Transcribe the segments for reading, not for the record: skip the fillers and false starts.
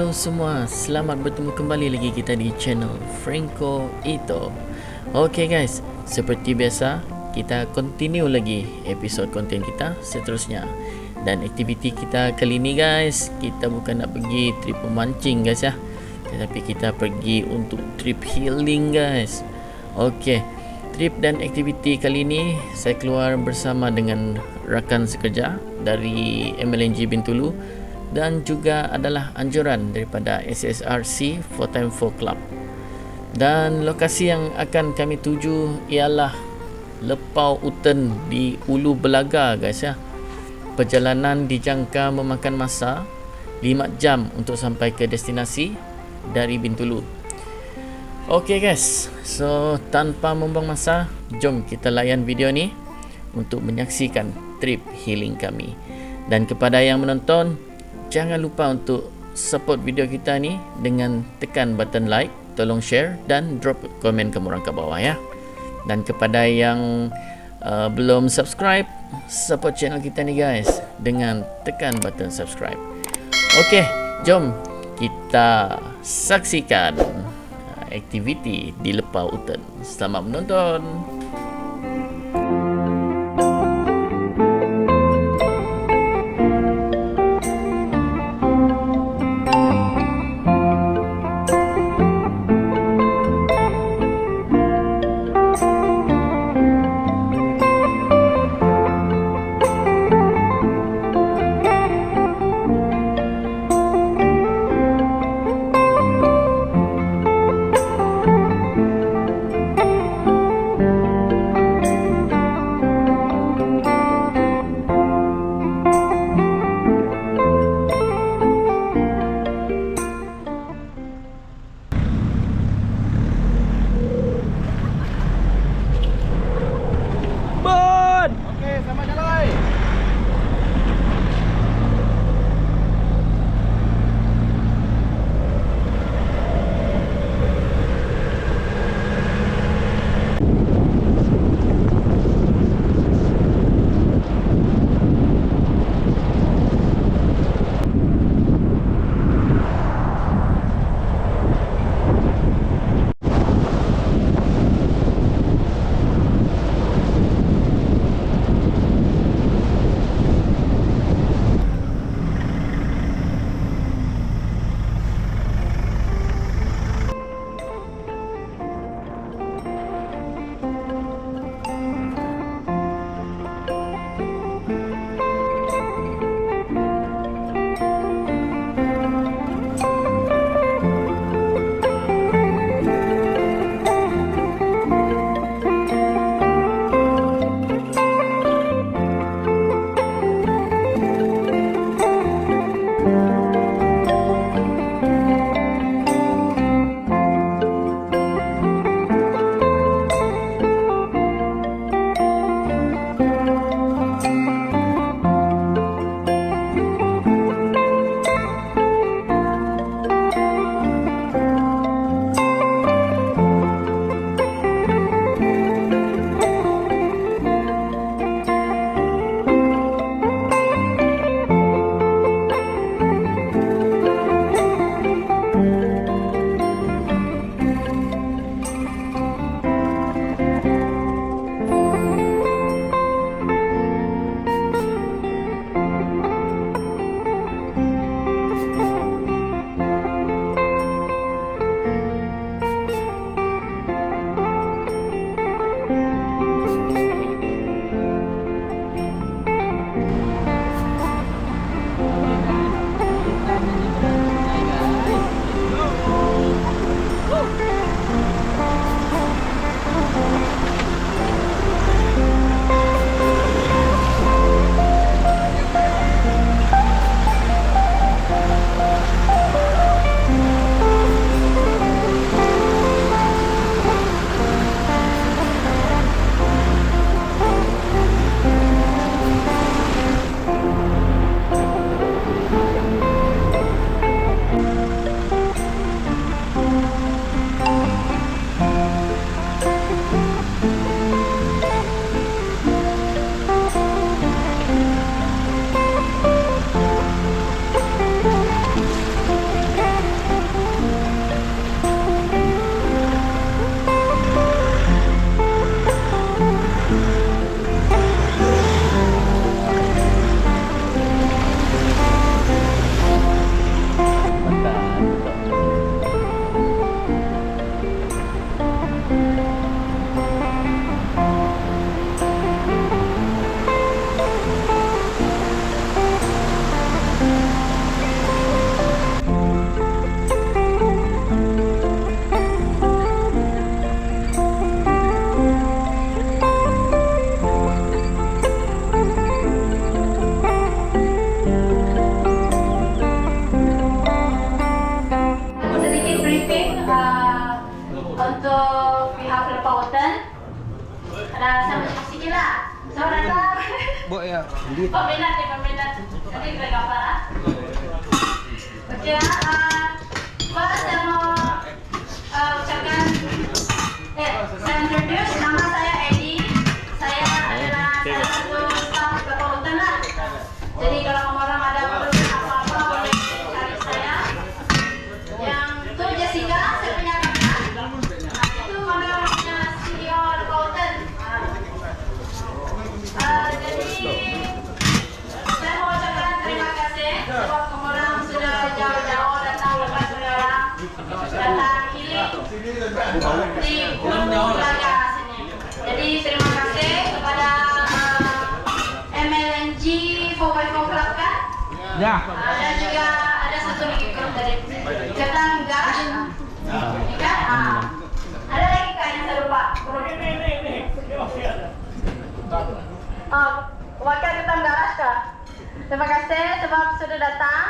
Halo semua, selamat bertemu kembali lagi kita di channel Franco Ito. Okay guys, seperti biasa kita continue lagi episod konten kita seterusnya. Dan aktiviti kita kali ni guys, kita bukan nak pergi trip memancing guys ya, tetapi kita pergi untuk trip healing guys. Okay, trip dan aktiviti kali ni saya keluar bersama dengan rakan sekerja dari MLNG Bintulu dan juga adalah anjuran daripada SSRC 4x4 Club. Dan lokasi yang akan kami tuju ialah Lepau Uten di Ulu Belaga guys ya. Perjalanan dijangka memakan masa 5 jam untuk sampai ke destinasi dari Bintulu. Okay guys, so tanpa membuang masa, jom kita layan video ni untuk menyaksikan trip healing kami. Dan kepada yang menonton, jangan lupa untuk support video kita ni dengan tekan button like, tolong share dan drop komen kamu orang kat bawah ya. Dan kepada yang belum subscribe, support channel kita ni guys dengan tekan button subscribe. Okey, jom kita saksikan aktiviti di Lepau Uten. Selamat menonton. Ada sama sikit lah. So datang. Bo ya. Peminat. Nanti kita gambar lah. Okey lah. First saya mau ucapkan saya introduce, nama saya Eddie. Saya adalah salah satu staff ketua hutan lah. Jadi kalau orang ada perlu apa-apa boleh cari saya. Yang itu Jessica, saya punya kakak. Itu kameranya CEO ketua hutan. Jadi saya mau ucapkan terima kasih sebab orang sudah jauh-jauh datang lepas sekarang datang healing di Gunung Belaga sini. Jadi terima kasih kepada MLNG 4x4 Club kan? Ya. Dan juga ada satu lagi grup dari Jatan Garage. Ini kan? Ada lagi kan yang saya lupa? Wakil Ketam Garage kah? Terima kasih sebab sudah datang.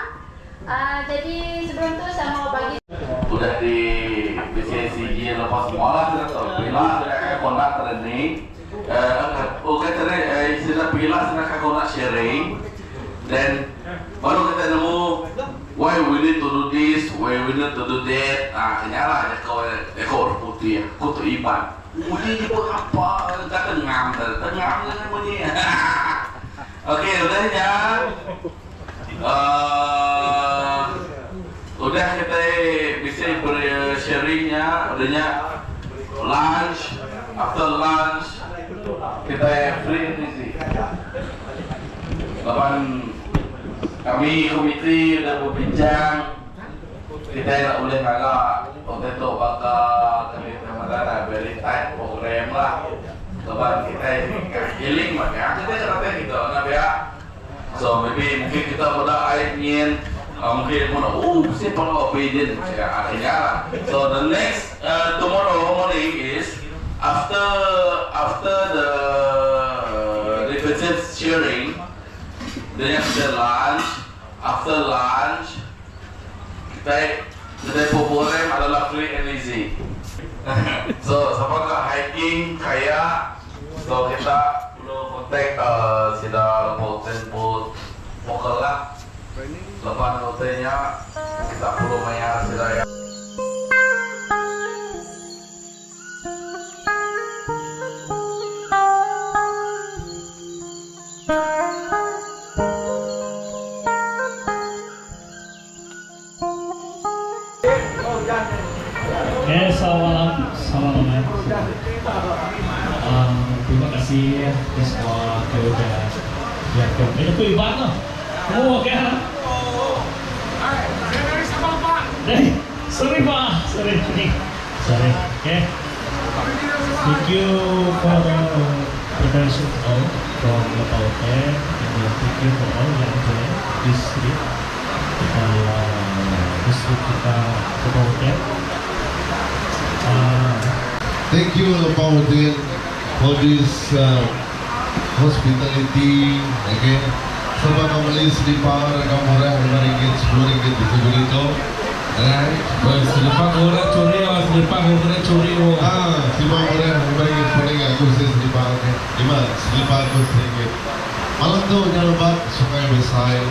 Jadi sebelum itu saya mau bagi. Udah di BCCG lepas semua lah bila sudah konak training oke training sudah bila sudah konak sharing dan baru kita nemu why we need to do this, why we need to do that. Kenyala ya ekor putih ya, kutu iban bunyi itu apa, kita tengam dengan bunyi. Oke udahnya udah kita bisa sharingnya udahnya lunch, after lunch kita free and easy. Kapan kami komite udah berbincang kita tidak boleh ngagak waktu itu bakal kami teman-teman very tight program lah. Kapan kita healing makanya kita kata gitu nabi ya. So maybe mungkin kita mudah airnya mungkin siapa kalau opinion ya akhirnya lah. So the next tomorrow morning is after the defensive sharing, then after lunch, kita program adalah free and easy. So sama ke hiking kayak so kita perlu kontak sida hotel boat lokal lah. Lepas hotelnya kita perlu bayar sida ya. Selamat malam. Terima kasih semua kepada itu tuh Ivan loh. Oke. Sorry Pak, sorry. Okay. Thank you for the preparation all from the hotel. Thank you for all yang join this trip. Kita ke hotel. Thank you Pautin for this hospitality again. Sebab kembali selipar kamera ringgit 10 ringgit itu. Right? Selipar orang curi. Selipar orang ringgit 10 ringgit aku selipar. Selipar aku ringgit. Malam tu jangan lupa Sungai Besar.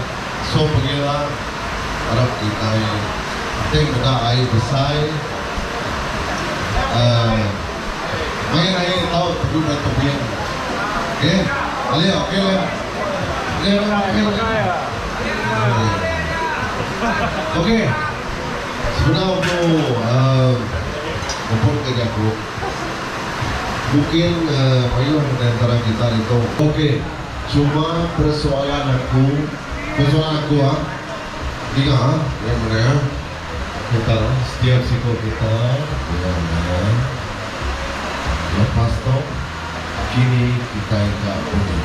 So pergilah harap kita ada air besar. Main air tahu terguna topian. Okay, Leo. Okay. Sudah aku kerja aku. Mungkin payung antara kita itu. Okay. Cuma persoalan aku tiga yang mana kita setiap siku kita lepas tu kini kita enggak punya.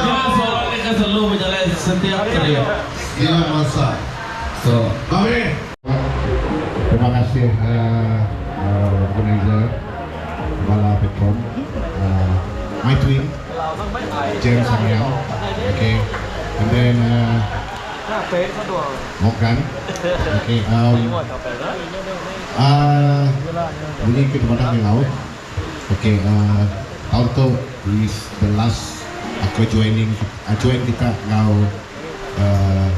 Jangan soalnya kan selalu berjalan setiap kali. Dia masa. So, Amin. Terima kasih organizer Bala Petron, my twin James Samuel, okay, and then Morgan, okay, bunyi ke tempat yang laut, Okay, tahun tu is the last aku join kita now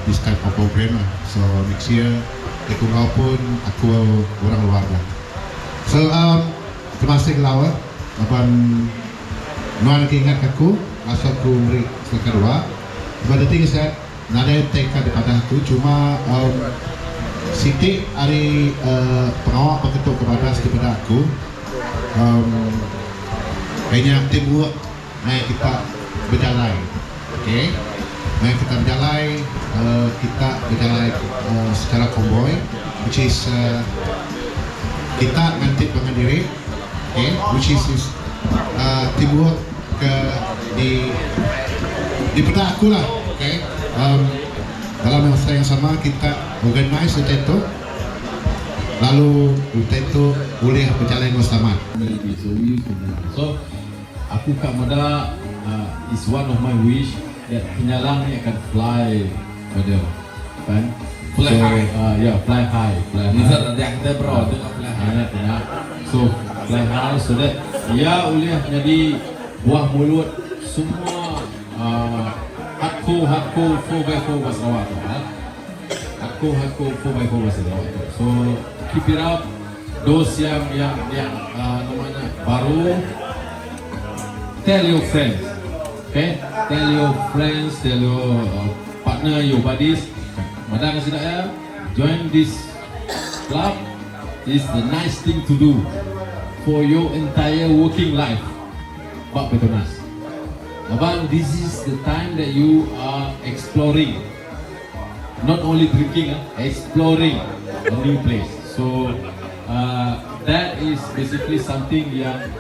this type of program lah. So next year aku ngau pun aku orang luar lah. So terima kasih lawa. Lapan nuan ingat aku masa aku beri kedua. But the thing is that nada yang tekad daripada aku cuma Siti hari pengawal berketuk kepada aku banyak teamwork yang kita berjalan, okay? Yang kita berjalan secara konvoy, which is kita ngantik dengan diri, okay? Which is teamwork di pada aku lah, okay? Dalam masa yang sama kita organize itu, lalu itu boleh berjalan bersama. So, aku kat Mada is one of my wish that penyalang ni akan fly pada kan? Fly high. Yeah, fly high. Ni yang kita bro tu fly high. So, fly high so that ia boleh jadi buah mulut semua hardcore 4x4 Sarawak tu. Hardcore 4x4 Sarawak tu. So, keep it up. Those yang namanya baru, tell your friends, okay? Tell your friends, tell your partner, your buddies. Madang sida ya, join this club. Is the nice thing to do for your entire working life. Pak Petronas. Abang, this is the time that you are exploring, not only drinking, exploring a new place. So that is basically something yang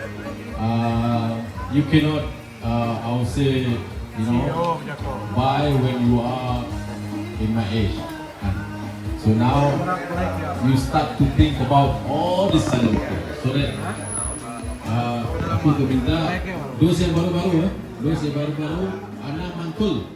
you cannot, I would say, buy when you are in my age. So now you start to think about all this kind of things. So that aku tu minta dos yang baru-baru, anak mantul.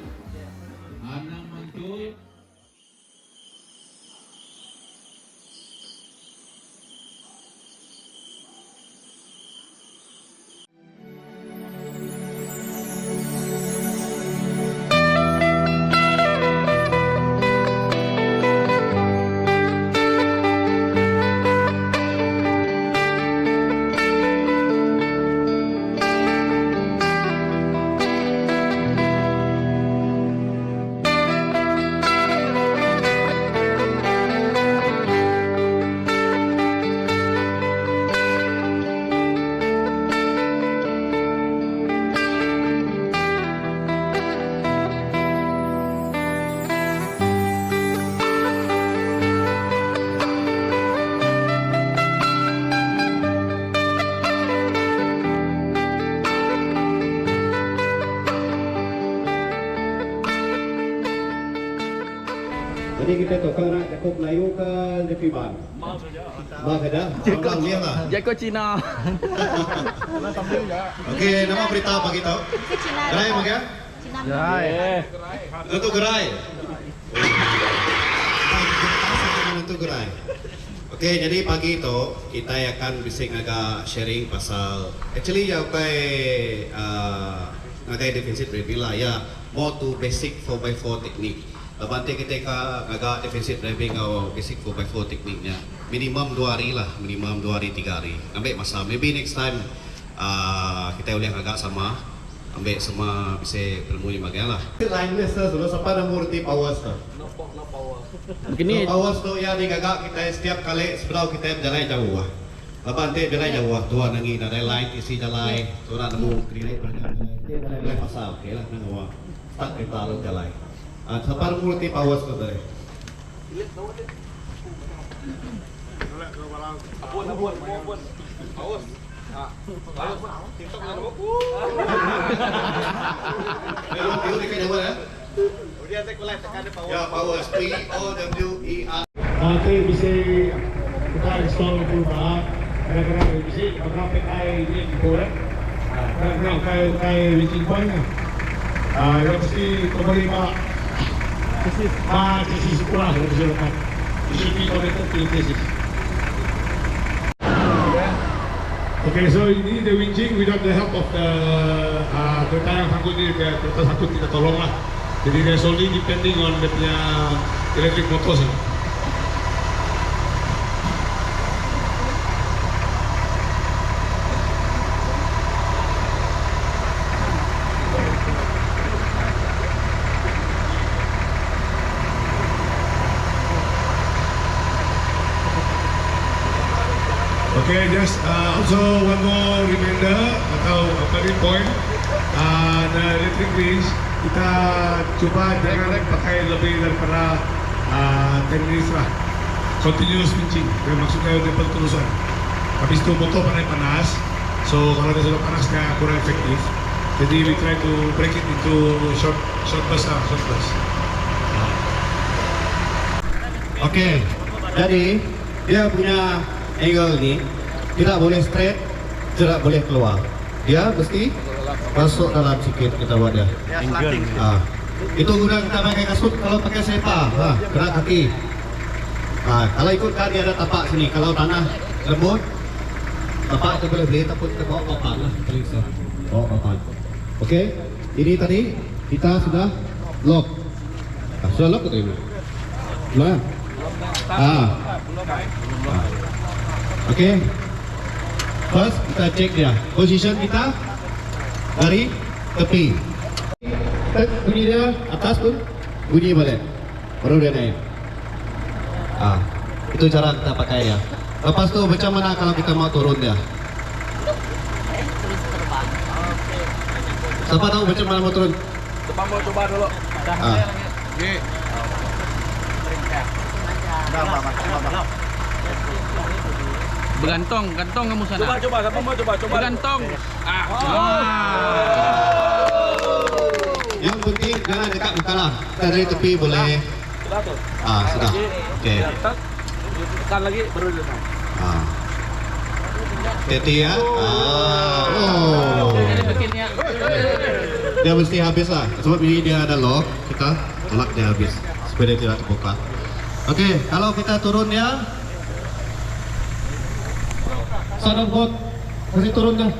Jadi kita tukar nak Jakob Melayu ke Jepi Ban? Mau saja. Jakob liang lah. Jakob Cina. Okey, nama berita apa kita? Gerai apa ya? Gerai. Untuk gerai. Untuk gerai. Okey, jadi pagi itu kita akan bising agak sharing pasal actually ya kai ngagai defensive driving lah ya, more to basic 4x4 teknik. Lepas kita agak defensive driving atau basic 4x4 tekniknya minimum 2 hari lah, minimum 2 hari 3 hari. Ambil masa, maybe next time kita boleh agak sama, ambil semua bisa ilmu yang bagian lah. Line list sudah sampai nombor ti powers tu. No power. Begini. No powers tu ya di agak kita setiap kali sebelum kita berjalan jauh lah. Lepas nanti berjalan jauh, dua nangi ada line isi jalan, tu nak nemu kiri berjalan. Dia ada pasal, okey lah nangwa. Tak kita lalu jalan. Sampai multi powers tu tadi. Abun. Powers. Teori kan apa ya? Dia tak boleh tekan power. Ya, powers POWER. Nanti bisa kita install perubahan. Kadang-kadang bisa pakai PI ni boleh. Kadang-kadang kayak reaching point ni. Yang mesti kembali tesis sekolah yang disebutkan. Isi kilometer tesis. Okay, so ini the winching without the help of the kereta yang sangkut ni, kereta sangkut kita tolong lah. Jadi dia solely depending on dia punya electric motors. Okay, just also one more reminder atau clearing point, the electric winch kita cuba jangan pakai lebih daripada 10 minutes lah, continuous winching, maksudnya dia berterusan. Habis itu motor panas, so kalau dia sudah panas dia kurang efektif. Jadi we try to break it into short burst. Okey, jadi dia punya angle ni tidak boleh straight, tidak boleh keluar. Dia mesti masuk dalam sikit kita buat dia. Itu guna kita pakai kasut kalau pakai sepa, kena kaki. Kalau ikutkan dia ada tapak sini. Kalau tanah lembut, tapak itu boleh beli, tapi kita bawa papan lah. Bawa papan. Okey, ini tadi kita sudah lock. Sudah lock atau ini? Belum. Okey. First kita cek dia. Position kita dari tepi. Bunyi dia atas pun bunyi balik. Baru dia naik. Itu cara kita pakai ya. Lepas tu macam mana kalau kita mau turun dia? Siapa tahu macam mana mau turun? Depan mau coba dulu. Bergantung kamu sana. Coba, siapa mau coba? Bergantung. Yang penting jangan dekat muka lah. Kita dari tepi boleh. Sudah tuh. Sudah. Okey. Tekan lagi baru dia. Hati ya. Dia mesti habis lah. Sebab ini dia ada lock, kita tolak dia habis supaya dia tidak terbuka. Okey, kalau kita turun ya. Sadar bot, mesti turun dah.